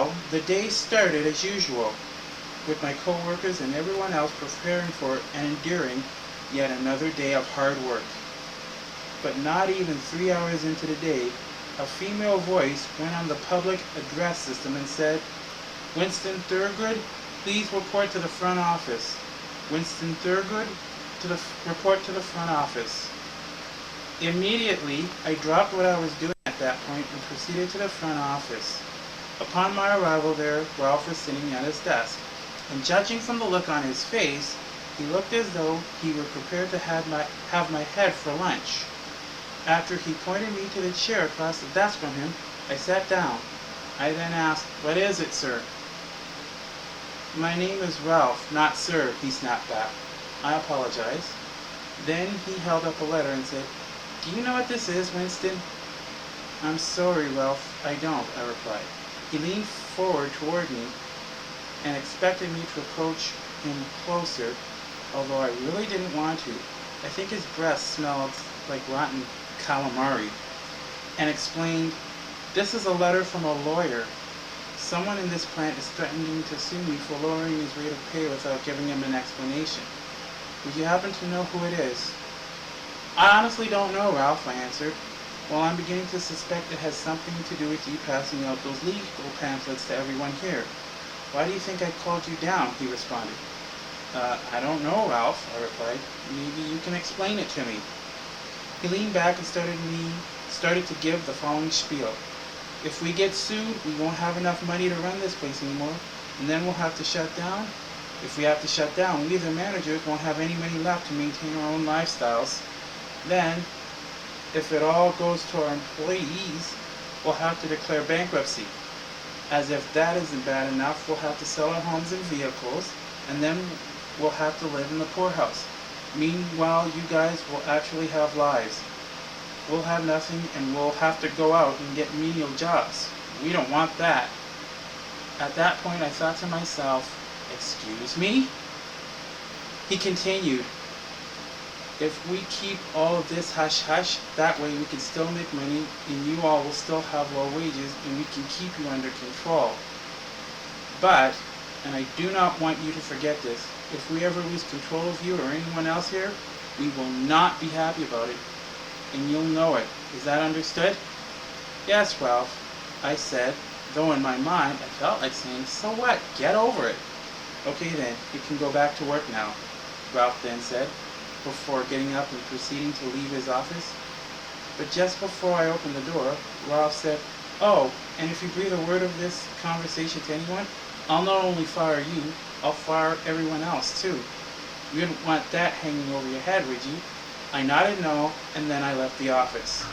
Well, the day started as usual, with my coworkers and everyone else preparing for and enduring yet another day of hard work. But not even 3 hours into the day, a female voice went on the public address system and said, "Winston Thurgood, please report to the front office. Winston Thurgood, report to the front office." Immediately, I dropped what I was doing at that point and proceeded to the front office. Upon my arrival there, Ralph was sitting at his desk, and judging from the look on his face, he looked as though he were prepared to have my head for lunch. After he pointed me to the chair across the desk from him, I sat down. I then asked, "What is it, sir?" "My name is Ralph, not sir," he snapped back. I apologized. Then he held up a letter and said, "Do you know what this is, Winston?" "I'm sorry, Ralph, I don't," I replied. He leaned forward toward me and expected me to approach him closer, although I really didn't want to. I think his breath smelled like rotten calamari, and explained, "This is a letter from a lawyer. Someone in this plant is threatening to sue me for lowering his rate of pay without giving him an explanation. Would you happen to know who it is?" "I honestly don't know, Ralph," I answered. "Well, I'm beginning to suspect it has something to do with you passing out those legal pamphlets to everyone here. Why do you think I called you down?" he responded. I don't know, Ralph," I replied. "Maybe you can explain it to me." He leaned back and started to give the following spiel. "If we get sued, we won't have enough money to run this place anymore, and then we'll have to shut down. If we have to shut down, we, the managers, won't have any money left to maintain our own lifestyles. Then, if it all goes to our employees, we'll have to declare bankruptcy. As if that isn't bad enough, we'll have to sell our homes and vehicles, and then we'll have to live in the poorhouse. Meanwhile, you guys will actually have lives. We'll have nothing, and we'll have to go out and get menial jobs. We don't want that." At that point, I thought to myself, "Excuse me?" He continued, "If we keep all of this hush-hush, that way we can still make money, and you all will still have low wages, and we can keep you under control. But, and I do not want you to forget this, if we ever lose control of you or anyone else here, we will not be happy about it, and you'll know it. Is that understood?" "Yes, Ralph," I said, though in my mind I felt like saying, "So what? Get over it." "Okay then, you can go back to work now," Ralph then said, before getting up and proceeding to leave his office. But just before I opened the door, Ralph said, "Oh, and if you breathe a word of this conversation to anyone, I'll not only fire you, I'll fire everyone else too. You wouldn't want that hanging over your head, would you?" I nodded no, and then I left the office.